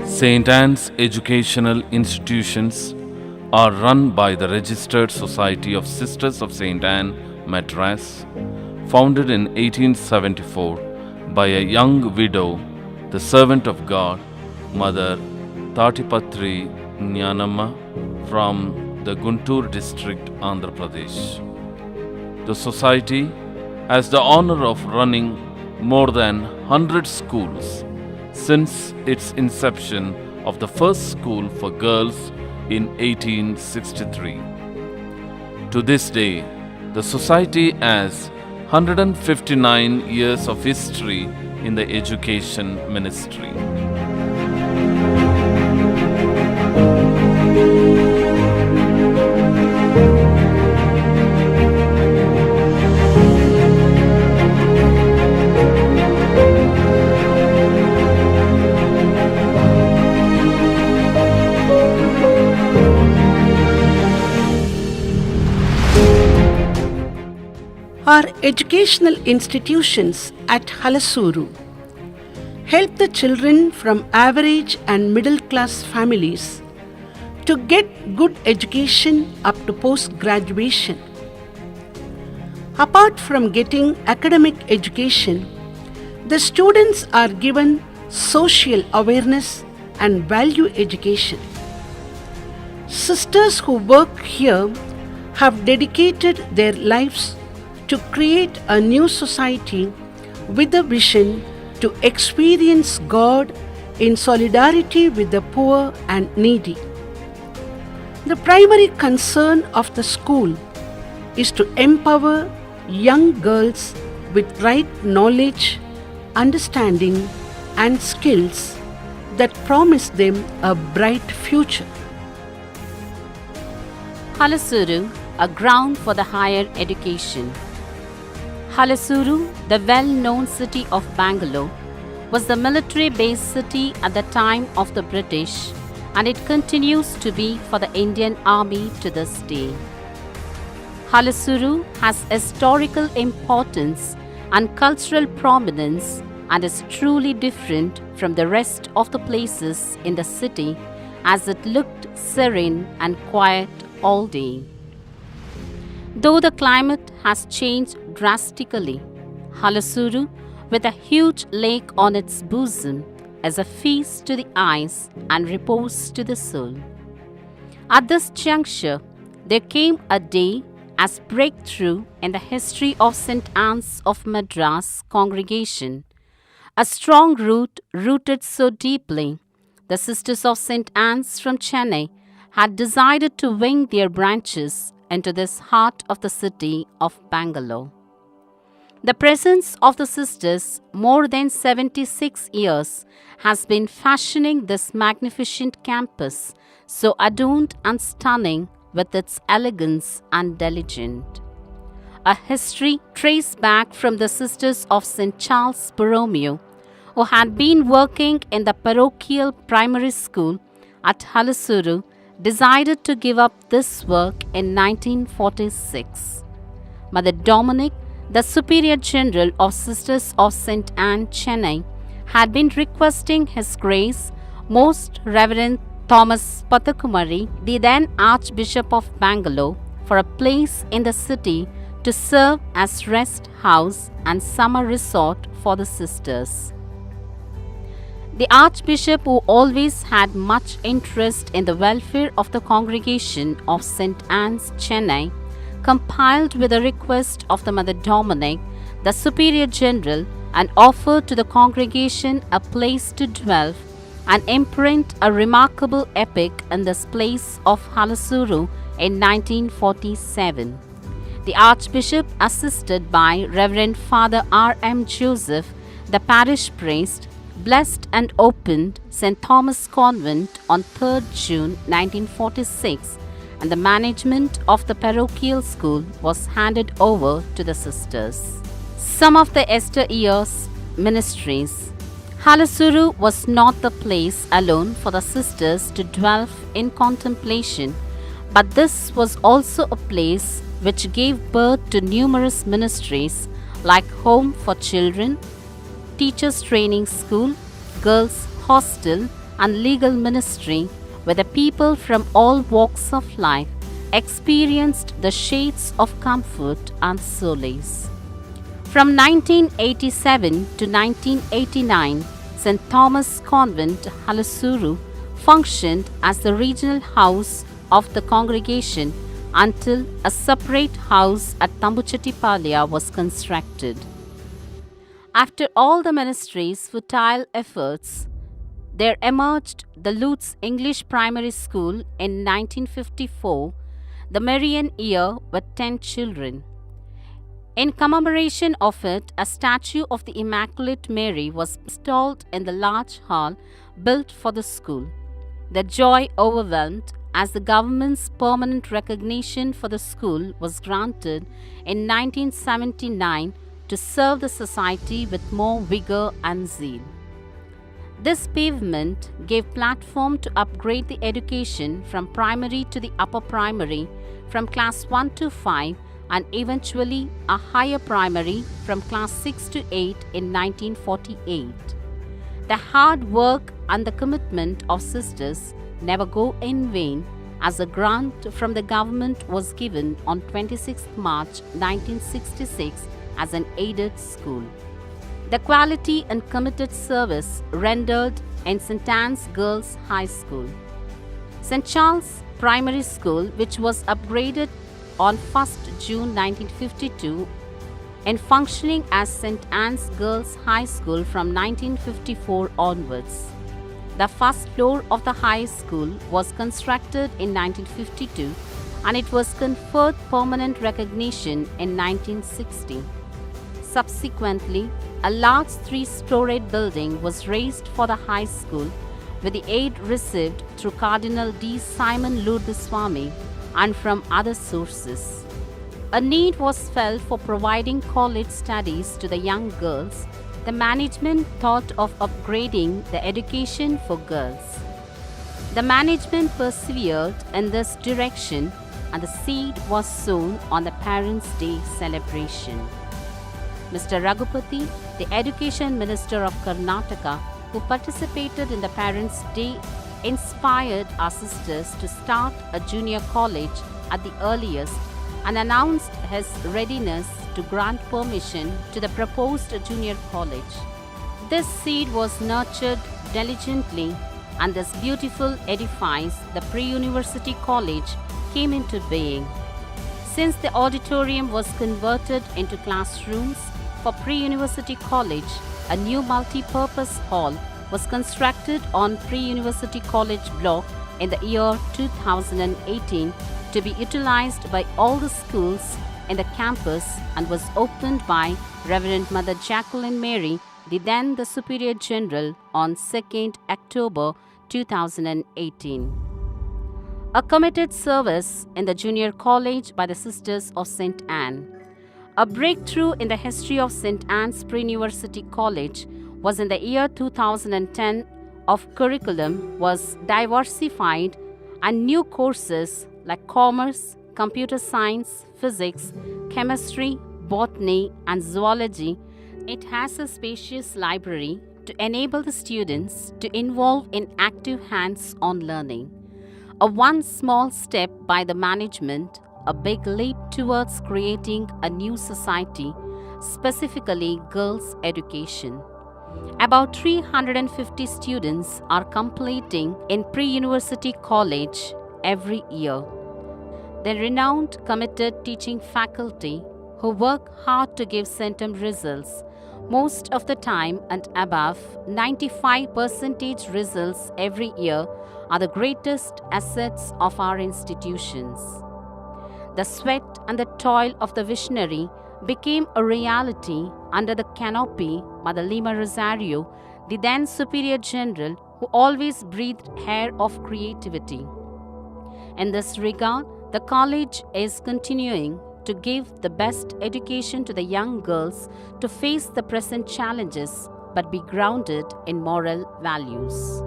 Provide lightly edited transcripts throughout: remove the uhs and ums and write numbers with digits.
St. Anne's educational institutions are run by the Registered Society of Sisters of St. Anne, Madras, founded in 1874 by a young widow, the servant of God, Mother Tatipatri Jnanamma from the Guntur district, Andhra Pradesh. The society has the honor of running more than 100 schools since its inception of the first school for girls in 1863. To this day, the society has 159 years of history in the education ministry. Our educational institutions at Halasuru help the children from average and middle class families to get good education up to post-graduation. Apart from getting academic education, the students are given social awareness and value education. Sisters who work here have dedicated their lives to create a new society with a vision to experience God in solidarity with the poor and needy. The primary concern of the school is to empower young girls with right knowledge, understanding, and skills that promise them a bright future. Halasuru, a ground for the higher education. Halasuru, the well-known city of Bangalore, was the military-based city at the time of the British, and it continues to be for the Indian Army to this day. Halasuru has historical importance and cultural prominence and is truly different from the rest of the places in the city, as it looked serene and quiet all day. Though the climate has changed drastically, Halasuru, with a huge lake on its bosom, is a feast to the eyes and repose to the soul. At this juncture, there came a day as breakthrough in the history of St. Anne's of Madras congregation. A strong root rooted so deeply, the Sisters of St. Anne's from Chennai had decided to wing their branches into this heart of the city of Bangalore. The presence of the sisters more than 76 years has been fashioning this magnificent campus, so adorned and stunning with its elegance and diligence. A history traced back from the Sisters of St. Charles Borromeo, who had been working in the parochial primary school at Halasuru, decided to give up this work in 1946. Mother Dominic, the Superior General of Sisters of St. Anne, Chennai, had been requesting His Grace, Most Reverend Thomas Pathakumari, the then Archbishop of Bangalore, for a place in the city to serve as rest house and summer resort for the sisters. The Archbishop, who always had much interest in the welfare of the congregation of St. Anne's, Chennai, compiled with a request of the Mother Dominic, the Superior General, and offered to the congregation a place to dwell and imprint a remarkable epic in this place of Halasuru in 1947. The Archbishop, assisted by Reverend Father R. M. Joseph, the parish priest, blessed and opened St. Thomas Convent on 3rd June 1946, and the management of the parochial school was handed over to the sisters. Some of the Esther years ministries. Halasuru was not the place alone for the sisters to dwell in contemplation, But this was also a place which gave birth to numerous ministries like Home for Children, Teachers Training School, Girls Hostel, and Legal Ministry, where the people from all walks of life experienced the shades of comfort and solace. From 1987 to 1989, St. Thomas Convent, Halasuru, functioned as the regional house of the congregation until a separate house at Tambuchettipalia was constructed. After all the ministry's futile efforts, there emerged the Lutz English Primary School in 1954, the Marian year with 10 children. In commemoration of it, a statue of the Immaculate Mary was installed in the large hall built for the school. The joy overwhelmed as the government's permanent recognition for the school was granted in 1979 to serve the society with more vigor and zeal. This pavement gave platform to upgrade the education from primary to the upper primary, from class 1 to 5, and eventually a higher primary from class 6 to 8 in 1948. The hard work and the commitment of sisters never go in vain, as a grant from the government was given on 26 March 1966 as an aided school. The quality and committed service rendered in St. Anne's Girls High School. St. Charles Primary School, which was upgraded on 1st June 1952 and functioning as St. Anne's Girls High School from 1954 onwards. The first floor of the high school was constructed in 1952 and it was conferred permanent recognition in 1960. Subsequently, a large 3-storied building was raised for the high school with the aid received through Cardinal D. Simon Lourdeswamy and from other sources. A need was felt for providing college studies to the young girls. The management thought of upgrading the education for girls. The management persevered in this direction and the seed was sown on the Parents' Day celebration. Mr. Raghupati, the Education Minister of Karnataka, who participated in the Parents' Day, inspired our sisters to start a junior college at the earliest and announced his readiness to grant permission to the proposed junior college. This seed was nurtured diligently and this beautiful edifice, the Pre-University College, came into being. Since the auditorium was converted into classrooms for Pre-University College, a new multi-purpose hall was constructed on Pre-University College block in the year 2018 to be utilized by all the schools in the campus and was opened by Reverend Mother Jacqueline Mary, then the Superior General, on 2nd October 2018. A committed service in the junior college by the Sisters of St. Anne. A breakthrough in the history of St. Anne's Pre-University College was in the year 2010 of curriculum was diversified and new courses like commerce, computer science, physics, chemistry, botany and zoology. It has a spacious library to enable the students to involve in active hands-on learning. A one small step by the management, a big leap towards creating a new society, specifically girls' education. About 350 students are completing in Pre-University College every year. The renowned, committed teaching faculty who work hard to give centum results, most of the time and above 95% results every year, are the greatest assets of our institutions. The sweat and the toil of the visionary became a reality under the canopy by the Lima Rosario, the then Superior General, who always breathed air of creativity. In this regard, the college is continuing to give the best education to the young girls to face the present challenges but be grounded in moral values.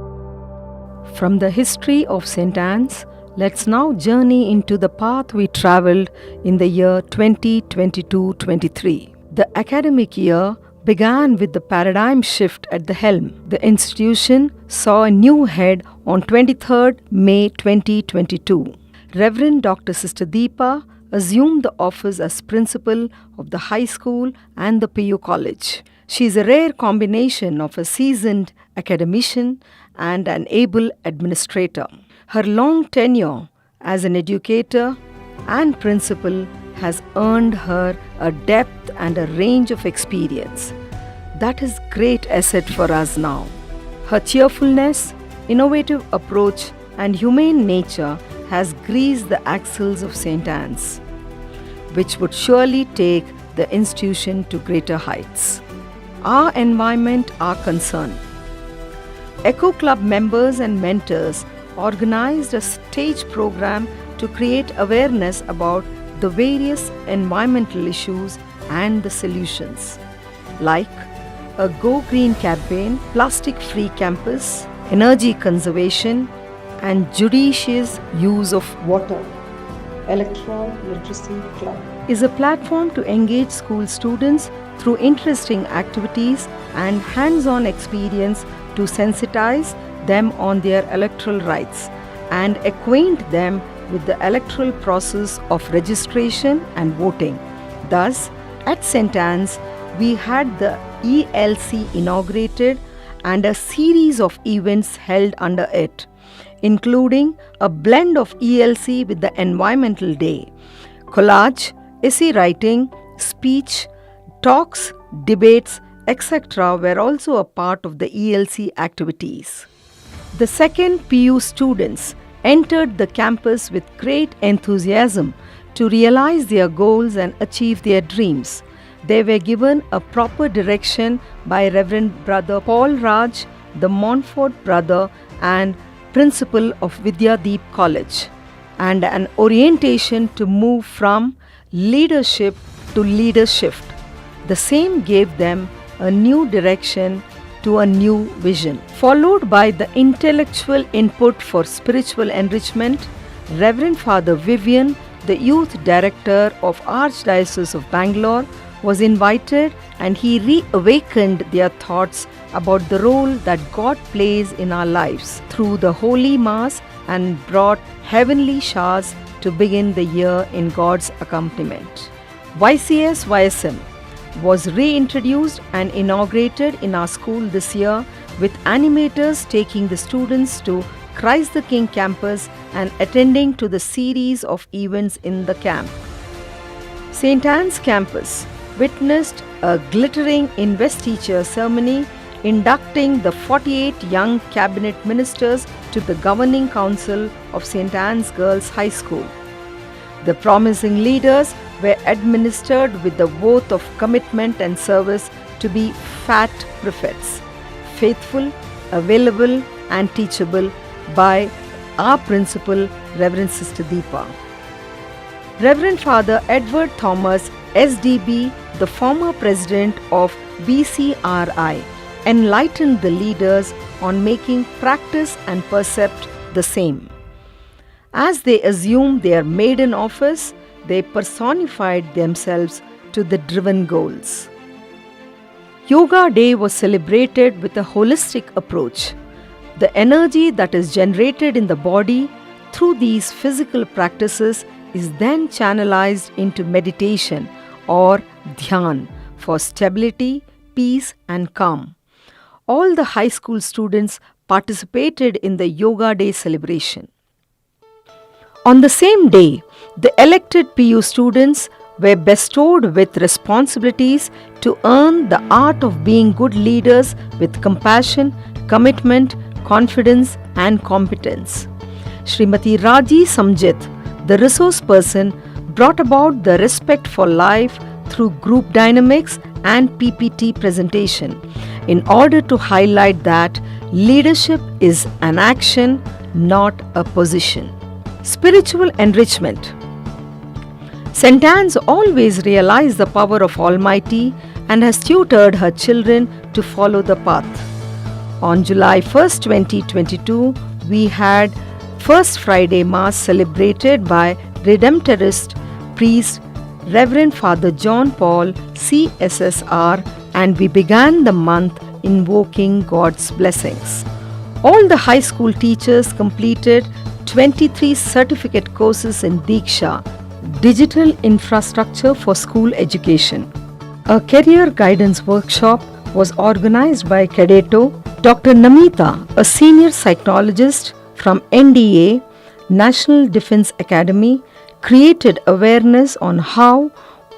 From the history of St. Anne's, let's now journey into the path we travelled in the year 2022-23. The academic year began with the paradigm shift at the helm. The institution saw a new head on 23rd May 2022. Reverend Dr. Sister Deepa assumed the office as principal of the high school and the PU college. She is a rare combination of a seasoned academician and an able administrator. Her long tenure as an educator and principal has earned her a depth and a range of experience that is great asset for us now. Her cheerfulness, innovative approach and humane nature has greased the axles of St. Anne's, which would surely take the institution to greater heights. Our environment are concerned. Eco Club members and mentors organized a stage program to create awareness about the various environmental issues and the solutions, like a Go Green campaign, plastic-free campus, energy conservation, and judicious use of water. Electoral Literacy Club is a platform to engage school students through interesting activities and hands-on experience to sensitize them on their electoral rights and acquaint them with the electoral process of registration and voting. Thus, at St. Anne's, we had the ELC inaugurated and a series of events held under it, including a blend of ELC with the Environmental Day. Collage, essay writing, speech, talks, debates, etc. were also a part of the ELC activities. The second PU students entered the campus with great enthusiasm to realize their goals and achieve their dreams. They were given a proper direction by Reverend Brother Paul Raj, the Montfort brother and principal of Vidyadeep College, and an orientation to move from leadership to leadership. The same gave them a new direction to a new vision. Followed by the intellectual input for spiritual enrichment, Reverend Father Vivian, the youth director of Archdiocese of Bangalore, was invited, and he reawakened their thoughts about the role that God plays in our lives through the Holy Mass and brought heavenly showers to begin the year in God's accompaniment. YCS YSM was reintroduced and inaugurated in our school this year, with animators taking the students to Christ the King campus and attending to the series of events in the camp. St. Anne's campus witnessed a glittering investiture ceremony inducting the 48 young cabinet ministers to the governing council of St. Anne's Girls High School. The promising leaders were administered with the oath of commitment and service to be fat prefects, faithful, available and teachable by our principal, Reverend Sister Deepa. Reverend Father Edward Thomas, SDB, the former president of BCRI, enlightened the leaders on making practice and percept the same. As they assumed their maiden office, they personified themselves to the driven goals. Yoga Day was celebrated with a holistic approach. The energy that is generated in the body through these physical practices is then channelized into meditation or dhyan for stability, peace and calm. All the high school students participated in the Yoga Day celebration. On the same day, the elected PU students were bestowed with responsibilities to earn the art of being good leaders with compassion, commitment, confidence and competence. Srimati Raji Samjit, the resource person, brought about the respect for life through group dynamics and PPT presentation in order to highlight that leadership is an action, not a position. Spiritual enrichment. St. Anne's always realized the power of Almighty and has tutored her children to follow the path. On July 1, 2022, we had First Friday Mass celebrated by Redemptorist priest Reverend Father John Paul CSSR, and we began the month invoking God's blessings. All the high school teachers completed 23 certificate courses in Diksha, digital infrastructure for school education. A career guidance workshop was organized by Cadeto. Dr. Namita, a senior psychologist from NDA, National Defense Academy, created awareness on how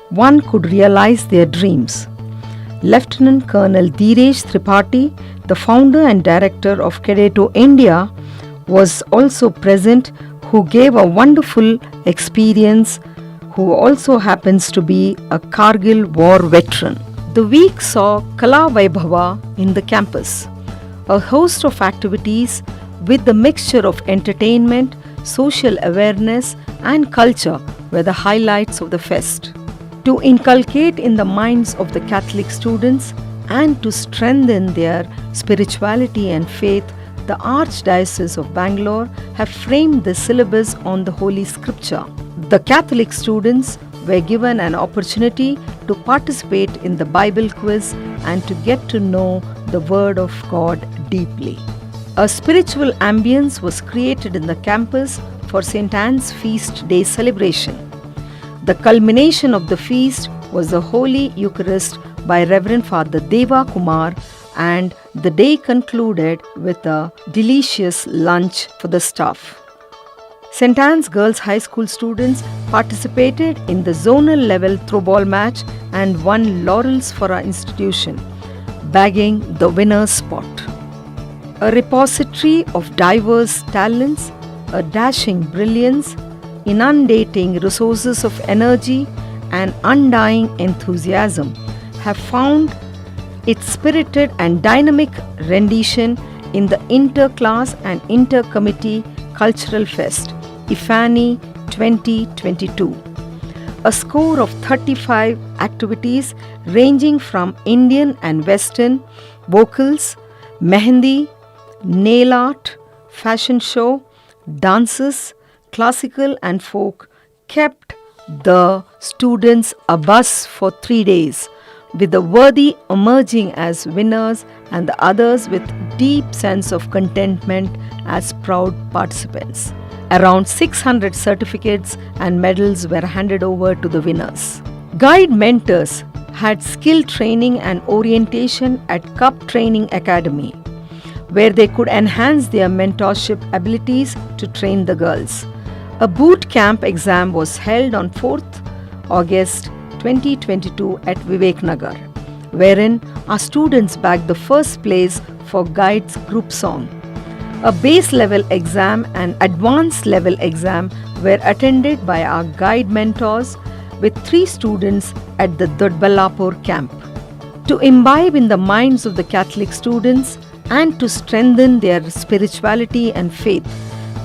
one could realize their dreams. Lieutenant Colonel Dhirej Tripathi, the founder and director of Cadeto India, was also present, who gave a wonderful experience, who also happens to be a Kargil war veteran. The week saw Kala Vaibhava in the campus, a host of activities with the mixture of entertainment, social awareness and culture were the highlights of the fest. To inculcate in the minds of the Catholic students and to strengthen their spirituality and faith, the Archdiocese of Bangalore have framed the syllabus on the Holy Scripture. The Catholic students were given an opportunity to participate in the Bible quiz and to get to know the Word of God deeply. A spiritual ambience was created in the campus for St. Anne's Feast Day celebration. The culmination of the feast was the Holy Eucharist by Reverend Father Deva Kumar, and the day concluded with a delicious lunch for the staff. St. Anne's Girls High School students participated in the zonal level throwball match and won laurels for our institution, bagging the winner's spot. A repository of diverse talents, a dashing brilliance, inundating resources of energy and undying enthusiasm have found its spirited and dynamic rendition in the Inter-Class and Inter-Committee Cultural Fest, IFANI 2022. A score of 35 activities ranging from Indian and Western, vocals, mehendi, nail art, fashion show, dances, classical and folk kept the students abuzz for 3 days, with the worthy emerging as winners and the others with deep sense of contentment as proud participants. Around 600 certificates and medals were handed over to the winners. Guide mentors had skill training and orientation at CUP Training Academy, where they could enhance their mentorship abilities to train the girls. A boot camp exam was held on 4th August 2022 at Vivek Nagar, wherein our students bagged the first place for Guides group song. A base level exam and advanced level exam were attended by our guide mentors with 3 students at the Dodballapur camp. To imbibe in the minds of the Catholic students and to strengthen their spirituality and faith,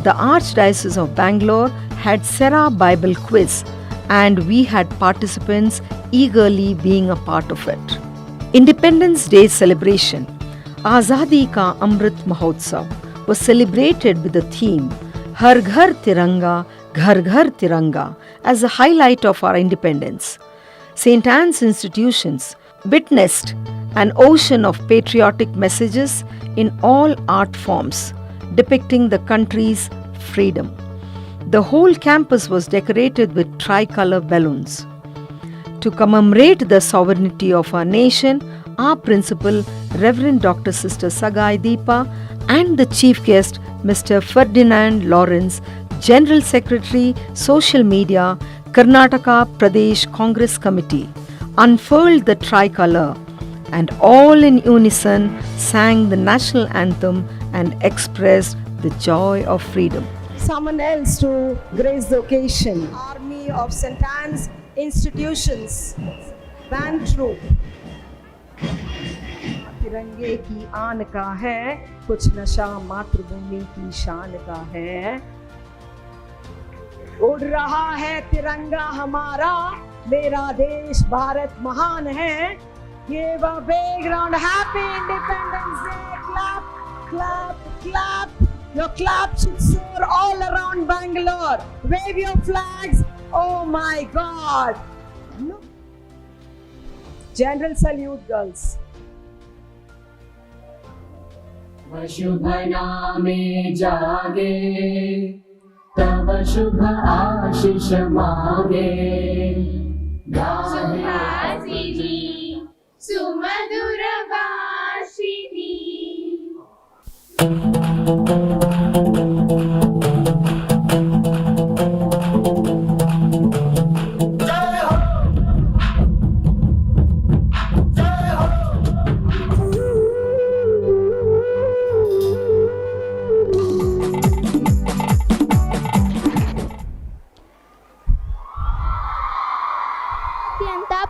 the Archdiocese of Bangalore had Serra Bible quiz, and we had participants eagerly being a part of it. Independence Day celebration, Azadi Ka Amrit Mahotsav, was celebrated with the theme Har Ghar Tiranga, Ghar Ghar Tiranga as a highlight of our independence. St. Anne's institutions witnessed an ocean of patriotic messages in all art forms, depicting the country's freedom. The whole campus was decorated with tricolor balloons. To commemorate the sovereignty of our nation, our principal, Reverend Dr. Sister Sagai Deepa, and the chief guest, Mr. Ferdinand Lawrence, General Secretary, Social Media, Karnataka Pradesh Congress Committee, unfurled the tricolor and all in unison sang the national anthem and expressed the joy of freedom. Someone else to grace the occasion. Army of St. Anne's Institutions, band troop. तिरंगे की आन का है, कुछ नशा मातृभूमि की शान का है. उड़ रहा है तिरंगा हमारा, मेरा देश भारत महान है. Give a big round, happy Independence Day, clap, clap, clap. Your clap should soar all around Bangalore. Wave your flags. Oh my God. Look. General salute, girls. शुभ नामे जागे तव शुभ आशीष मागे सुहासिनी सुमधुर भाषिणी।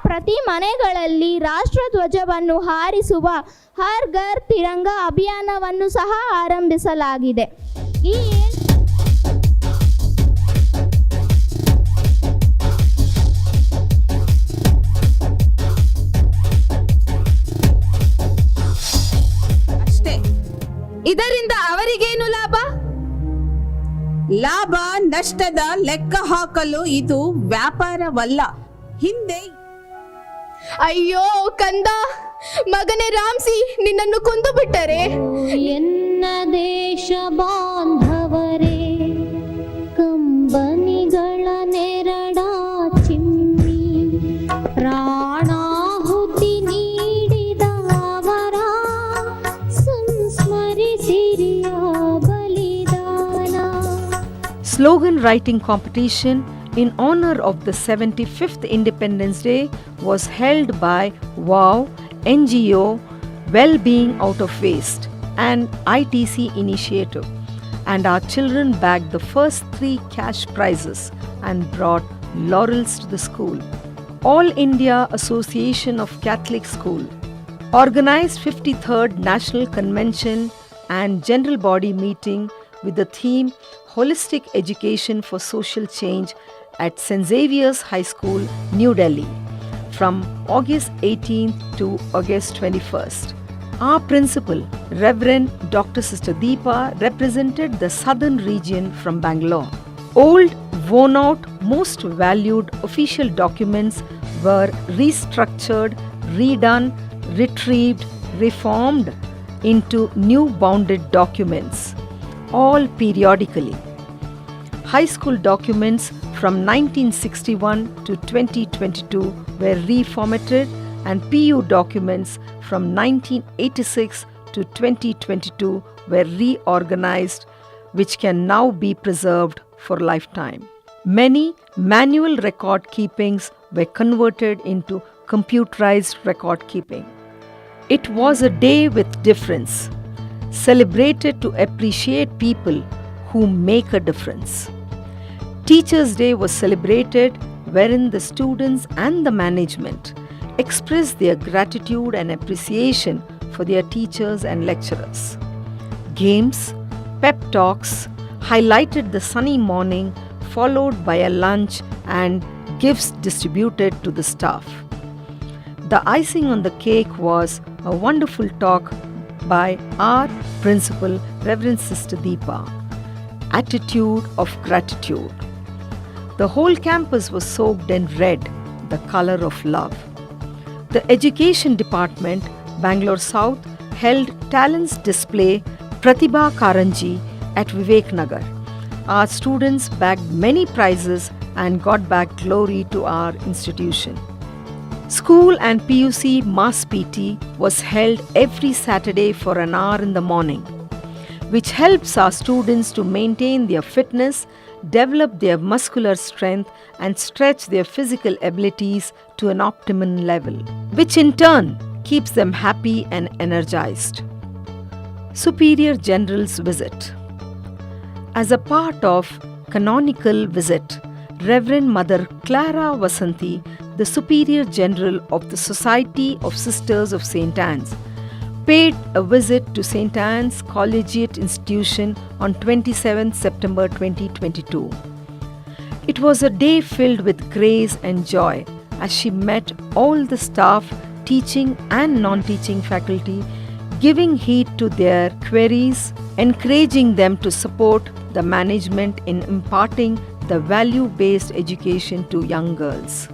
ಪ್ರತಿ ಮನೆಗಳಲ್ಲಿ ರಾಷ್ಟ್ರಧ್ವಜವನ್ನು ಹಾರಿಸುವ ಹರ್ ಘರ್ ತಿರಂಗ ಅಭಿಯಾನವನ್ನು ಸಹ ಆರಂಭಿಸಲಾಗಿದೆ. ಈ ಅಷ್ಟೇ. ಇದರಿಂದ ಅವರಿಗೇನು ಲಾಭ? ಲಾಭ ನಷ್ಟದ ಲೆಕ್ಕ ಹಾಕಲು ಇದು ವ್ಯಾಪಾರವಲ್ಲ. ಹಿಂದೆ ಅಯ್ಯೋ ಕಂದ, ಮಗನೇ ರಾಮ್ಸಿ, ನಿನ್ನನ್ನು ಕೊಂದು ಬಿಟ್ಟರೆ. ಎನ್ನ ದೇಶ ಬಾಂಧವರೇ, ಕಂಬನಿಗಳ ನೆರಡ ಚಿಮ್ಮಿ ಪ್ರಾಣಾಹುತಿ ನೀಡಿದವರ ಸಂಸ್ಮರಿಸಿರಿಯ ಬಲಿದಾನ. Slogan writing competition in honor of the 75th Independence Day was held by WOW NGO Well-Being Out of Waste and ITC initiative, and our children bagged the first 3 cash prizes and brought laurels to the school. All India Association of Catholic School organized 53rd National Convention and General Body Meeting with the theme Holistic Education for Social Change at St. Xavier's High School, New Delhi, from August 18th to August 21st. Our principal, Reverend Dr. Sister Deepa, represented the southern region from Bangalore. Old, worn out, most valued official documents were restructured, redone, retrieved, reformed into new bounded documents, all periodically. High school documents from 1961 to 2022 were reformatted, and PU documents from 1986 to 2022 were reorganized, which can now be preserved for lifetime. Many manual record keepings were converted into computerized record keeping. It was a day with difference, celebrated to appreciate people who make a difference. Teachers' Day was celebrated, wherein the students and the management expressed their gratitude and appreciation for their teachers and lecturers. Games, pep talks highlighted the sunny morning, followed by a lunch and gifts distributed to the staff. The icing on the cake was a wonderful talk by our principal, Reverend Sister Deepa. Attitude of gratitude. The whole campus was soaked in red, the color of love. The Education Department, Bangalore South, held Talents Display Pratibha Karanji at Vivek Nagar. Our students bagged many prizes and got back glory to our institution. School and PUC Mass PT was held every Saturday for an hour in the morning, which helps our students to maintain their fitness, develop their muscular strength, and stretch their physical abilities to an optimum level, which in turn keeps them happy and energized. Superior General's Visit. As a part of canonical visit, Reverend Mother Clara Vasanti, the Superior General of the Society of Sisters of St. Anne's, paid a visit to St. Anne's Collegiate Institution on 27 September 2022. It was a day filled with grace and joy as she met all the staff, teaching and non-teaching faculty, giving heed to their queries, encouraging them to support the management in imparting the value-based education to young girls.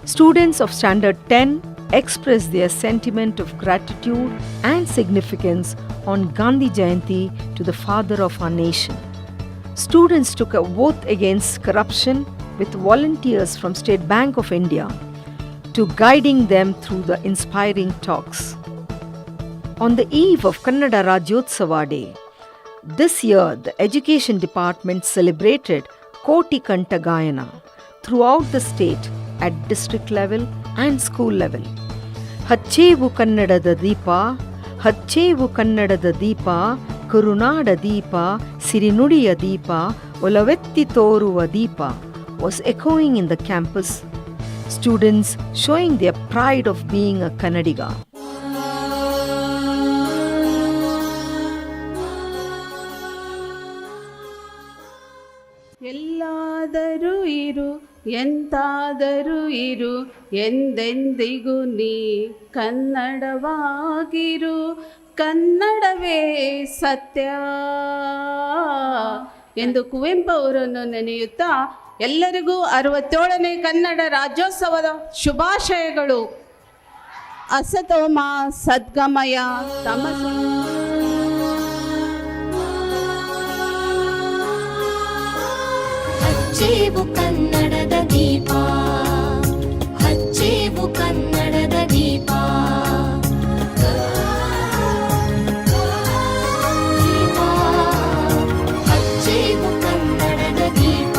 Students of Standard 10 express their sentiment of gratitude and significance on Gandhi Jayanti to the father of our nation. Students took a oath against corruption with volunteers from State Bank of India to guiding them through the inspiring talks. On the eve of Kannada Rajyotsava Day, this year the Education Department celebrated Koti Kanta Gayana throughout the state at district level and school level. Hacchevu Kannadada Deepa, Hacchevu Kannadada Deepa, Kurunada Deepa, Sirinudiya Deepa, Olavetti Toruva Deepa was echoing in the campus, students showing their pride of being a Kannadiga. ಎಲ್ಲಾದರೂ ಇರು ಎಂತಾದರೂ ಇರು ಎಂದೆಂದಿಗೂ ನೀ ಕನ್ನಡವಾಗಿರು ಕನ್ನಡವೇ ಸತ್ಯ ಎಂದು ಕುವೆಂಪು ಅವರನ್ನು ನೆನೆಯುತ್ತಾ ಎಲ್ಲರಿಗೂ 67ನೇ ಕನ್ನಡ ರಾಜ್ಯೋತ್ಸವದ ಶುಭಾಶಯಗಳು. ಅಸತೋಮ ಸದ್ಗಮಯ ತಮಸ ಹಚ್ಚೇವು ಕನ್ನಡದ ದೀಪ, ಹಚ್ಚೇವು ಕನ್ನಡದ ದೀಪ, ಹಚ್ಚೇವು ಕನ್ನಡದ ದೀಪ,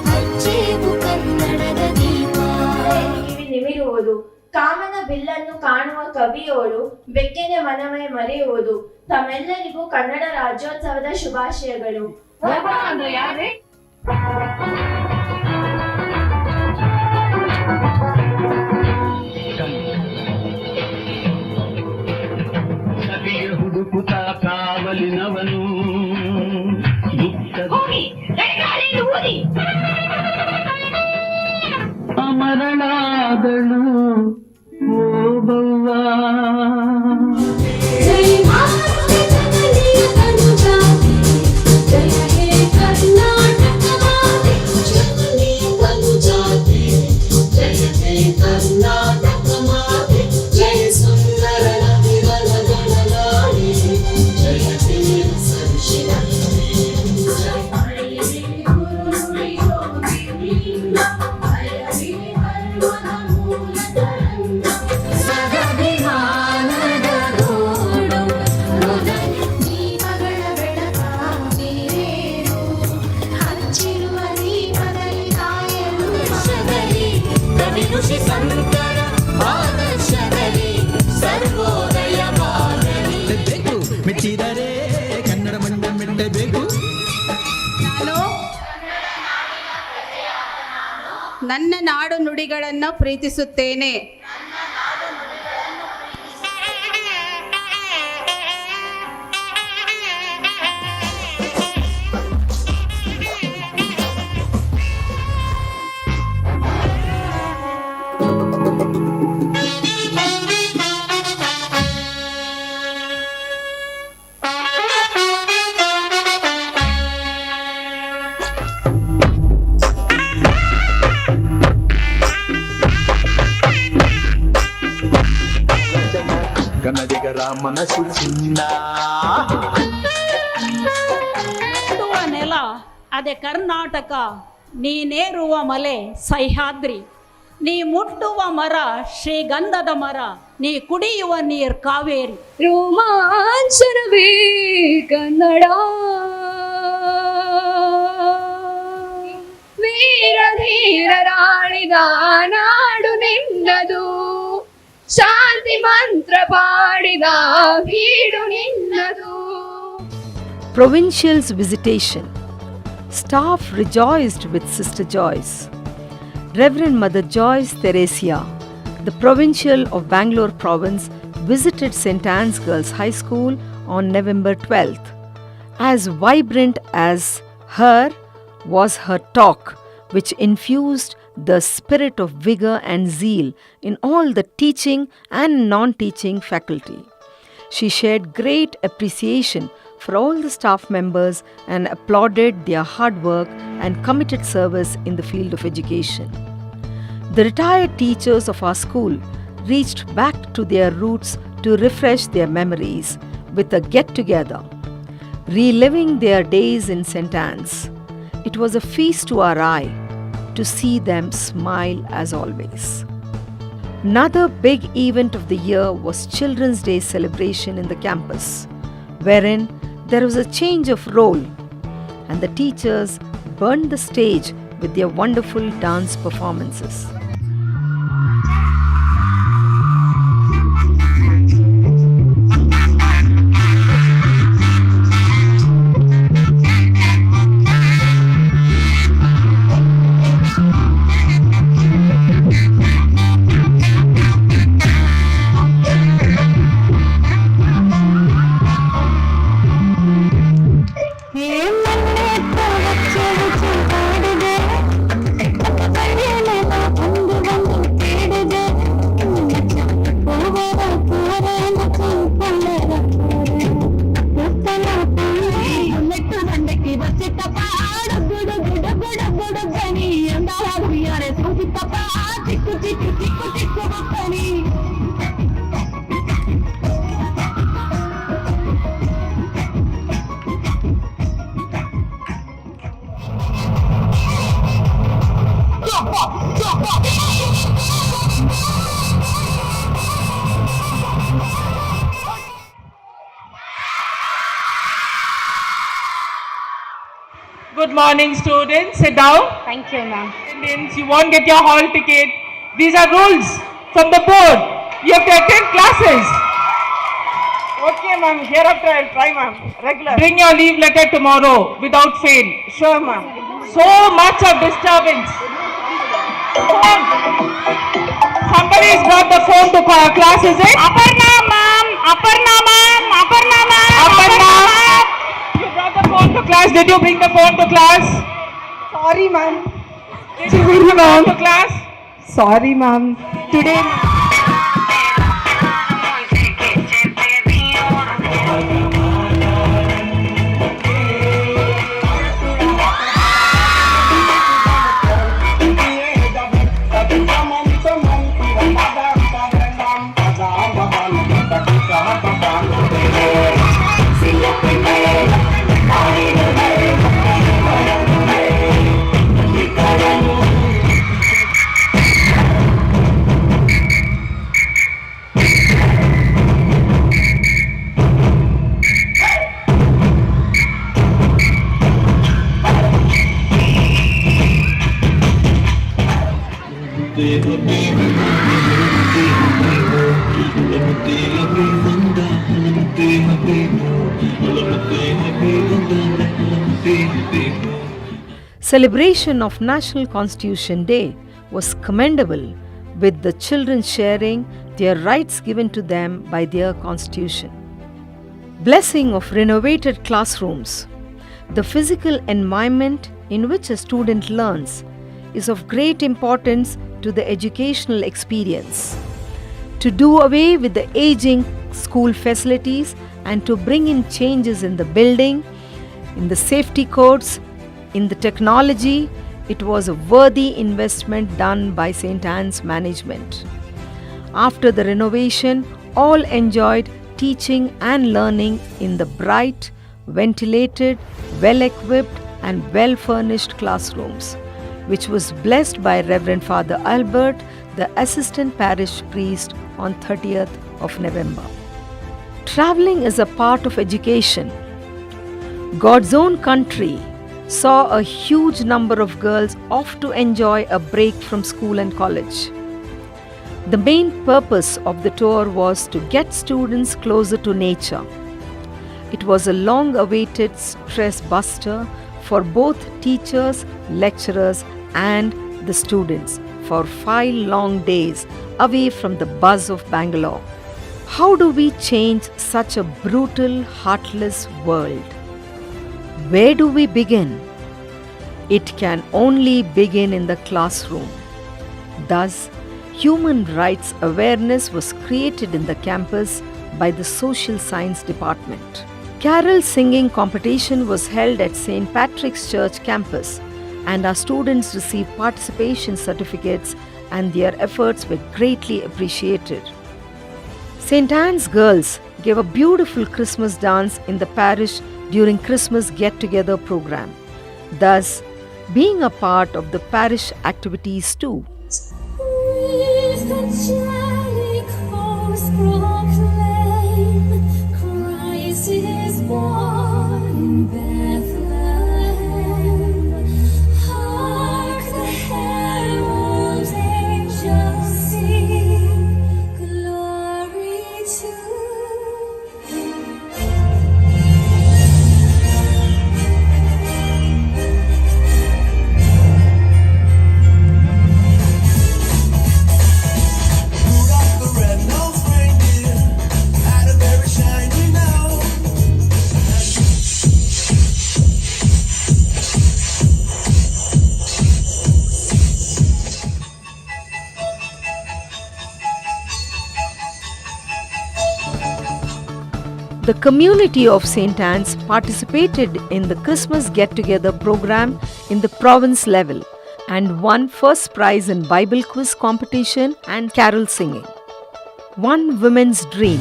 ಹಚ್ಚೇವು ಕನ್ನಡದ ದೀಪ. ಕಿವಿ ನಿಮಿರುವುದು, ಕಾಮನ ಬಿಲ್ಲನ್ನು ಕಾಣುವ ಕವಿಯೋಳು ಬೆಕ್ಕೆನೆ ಮನಮೇ ಮರೆಯುವುದು. ತಮ್ಮೆಲ್ಲರಿಗೂ ಕನ್ನಡ ರಾಜ್ಯೋತ್ಸವದ ಶುಭಾಶಯಗಳು. ಸವಿಯ ಹುಡುಕುತ್ತ ಕಾವಲಿನವನು ಅಮರಳಾದಳು ಓಬವ್ವ. ಮೆಚ್ಚಿದರೆ ಕನ್ನಡ ಮಣ್ಣ ಮೆಟ್ಟಬೇಕು. ನನ್ನ ನಾಡು ನುಡಿಗಳನ್ನು ಪ್ರೀತಿಸುತ್ತೇನೆ. ಕನ್ನಡಿಗರ ಮನಸ್ಸು ಚಿನ್ನ. ನೆಲ ಅದೇ ಕರ್ನಾಟಕ, ನೀನೇರುವ ಮಲೆ ಸಹ್ಯಾದ್ರಿ, ನೀ ಮುಟ್ಟುವ ಮರ ಶ್ರೀಗಂಧದ ಮರ, ನೀ ಕುಡಿಯುವ ನೀರ್ ಕಾವೇರಿ. ರೋಮಾಂಚನವೇ ಕನ್ನಡ, ವೀರ ಧೀರರಾಳಿದ ನಾಡು ನಿನ್ನದು, ಶಾಂತಿ ಮಂತ್ರ ಪಾಡಿದ ಬೀಡು ನಿನ್ನದು. Provincials' visitation. Staff rejoiced with Sister Joyce. Reverend Mother Joyce Theresia, the provincial of Bangalore province, visited St. Anne's Girls High School on November 12th. As vibrant as her was her talk, which infused the spirit of vigor and zeal in all the teaching and non-teaching faculty. She shared great appreciation for all the staff members and applauded their hard work and committed service in the field of education. The retired teachers of our school reached back to their roots to refresh their memories with a get-together, reliving their days in St. Anne's. It was a feast to our eye to see them smile as always. Another big event of the year was Children's Day celebration in the campus, wherein there was a change of role and the teachers burned the stage with their wonderful dance performances. Good morning, students. Sit down. Thank you, ma'am. Attendance, you won't get your hall ticket. These are rules from the board. You have to attend classes. Okay, ma'am. Hereafter, I'll try, ma'am. Regular. Bring your leave letter tomorrow without fail. Sure, ma'am. So much of disturbance. Phone. Somebody's got the phone to class, is it? Aparna, ma'am. Aparna, ma'am. Aparna, ma'am. Aparna. You brought the phone to class. Did you bring the phone to class? Sorry, ma'am. Did you bring the phone to class? Sorry, ma'am. Today, Celebration of National Constitution Day was commendable, with the children sharing their rights given to them by their constitution. Blessing of renovated classrooms. The physical environment in which a student learns is of great importance to the educational experience. To do away with the aging school facilities and to bring in changes in the building, in the safety codes, in the technology, it was a worthy investment done by St. Anne's management. After the renovation, all enjoyed teaching and learning in the bright, ventilated, well-equipped and well-furnished classrooms, which was blessed by Reverend Father Albert, the Assistant Parish Priest, on 30th of November. Traveling is a part of education. God's own country saw a huge number of girls off to enjoy a break from school and college. The main purpose of the tour was to get students closer to nature. It was a long-awaited stress buster for both teachers, lecturers, and the students for 5 long days away from the buzz of Bangalore. How do we change such a brutal, heartless world? Where do we begin? It can only begin in the classroom. Thus, human rights awareness was created in the campus by the Social Science Department. Carol singing competition was held at St. Patrick's Church campus, and our students received participation certificates, and their efforts were greatly appreciated. St. Anne's girls gave a beautiful Christmas dance in the parish during Christmas get-together program, thus being a part of the parish activities too. Christ is born in Bethlehem. Hark the herald angels sing, glory to Rudolph the red-nosed reindeer had a very shiny nose. The community of St. Anne's participated in the Christmas get-together program in the province level and won first prize in Bible quiz competition and carol singing. One woman's dream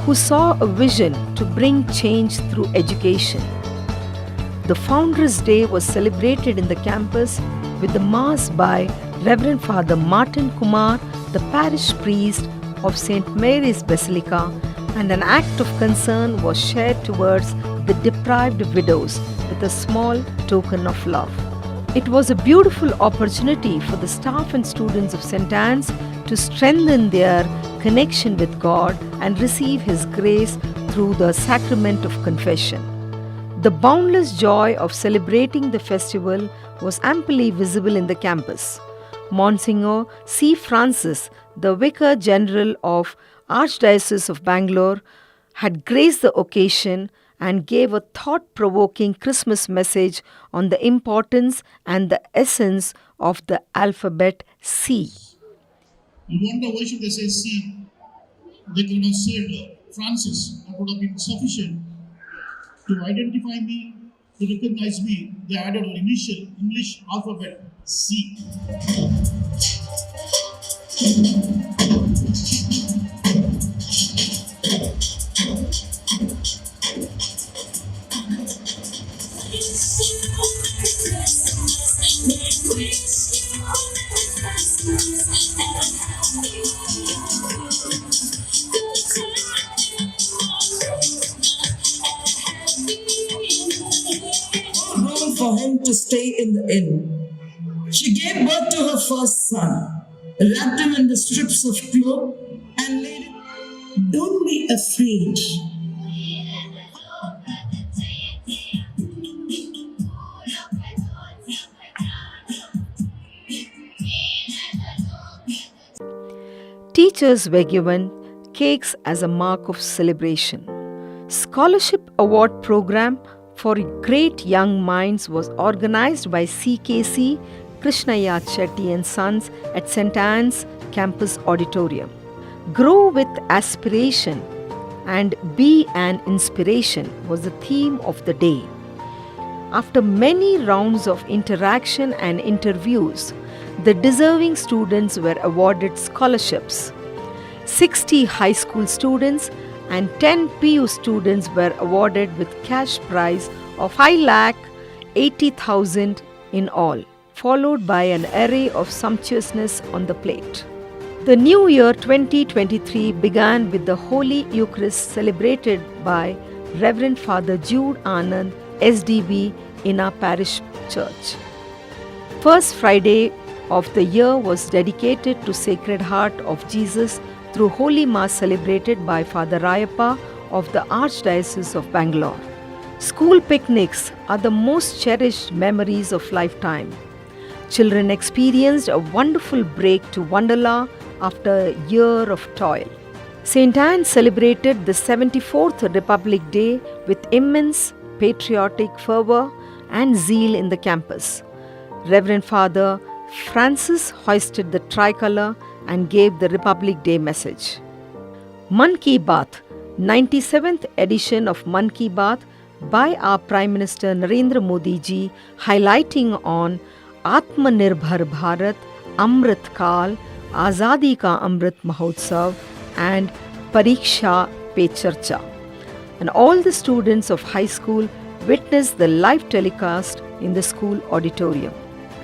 who saw a vision to bring change through education. The Founders' Day was celebrated in the campus with the Mass by Reverend Father Martin Kumar, the parish priest of St. Mary's Basilica, and an act of concern was shared towards the deprived widows with a small token of love. It was a beautiful opportunity for the staff and students of St. Anne's to strengthen their connection with God and receive His grace through the sacrament of confession. The boundless joy of celebrating the festival was amply visible in the campus. Monsignor C. Francis, the Vicar General of Archdiocese of Bangalore, had graced the occasion and gave a thought-provoking Christmas message on the importance and the essence of the alphabet C. You wonder why should they say C? They could have said Francis. That would have been sufficient to identify me, to recognize me. They added an initial English alphabet C. Room for him to stay in the inn. She gave birth to her first son, wrapped him in the strips of cloth, and laid him. Don't be afraid. Teachers were given cakes as a mark of celebration. Scholarship Award Program for Great Young Minds was organized by CKC Krishnaya Chetty and Sons at St. Anne's Campus Auditorium. Grow with aspiration and be an inspiration was the theme of the day. After many rounds of interaction and interviews, the deserving students were awarded scholarships. 60 high school students and 10 PU students were awarded with cash prize of 5,80,000 in all, followed by an array of sumptuousness on the plate. The new year 2023 began with the Holy Eucharist celebrated by Reverend Father Jude Anand, SDB, in our parish church. First Friday of the year was dedicated to Sacred Heart of Jesus through Holy Mass celebrated by Father Rayappa of the Archdiocese of Bangalore. School picnics are the most cherished memories of lifetime. Children experienced a wonderful break to Wonderla after a year of toil. St. Anne celebrated the 74th Republic Day with immense patriotic fervor and zeal in the campus. Reverend Father Francis hoisted the tricolour and gave the Republic Day message. Man Ki Baat, 97th edition of Man Ki Baat by our Prime Minister Narendra Modi ji, highlighting on Atmanirbhar Bharat, Amrit Kal, Azadi Ka Amrit Mahotsav and Pariksha Pe Charcha. And all the students of high school witnessed the live telecast in the school auditorium,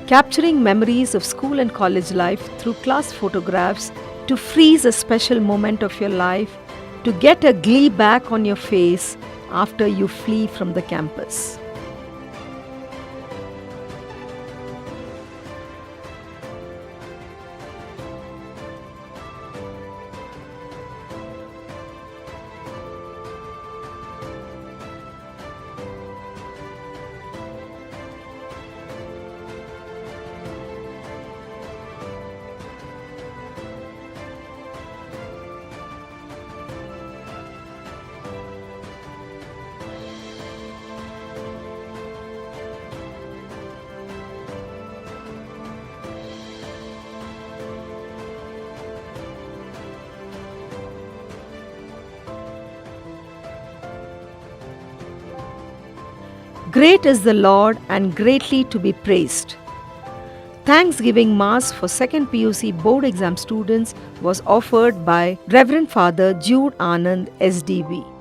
capturing memories of school and college life through class photographs to freeze a special moment of your life, to get a glee back on your face after you flee from the campus. Great is the Lord and greatly to be praised. Thanksgiving Mass for 2nd PUC board exam students was offered by Reverend Father Jude Anand, SDB.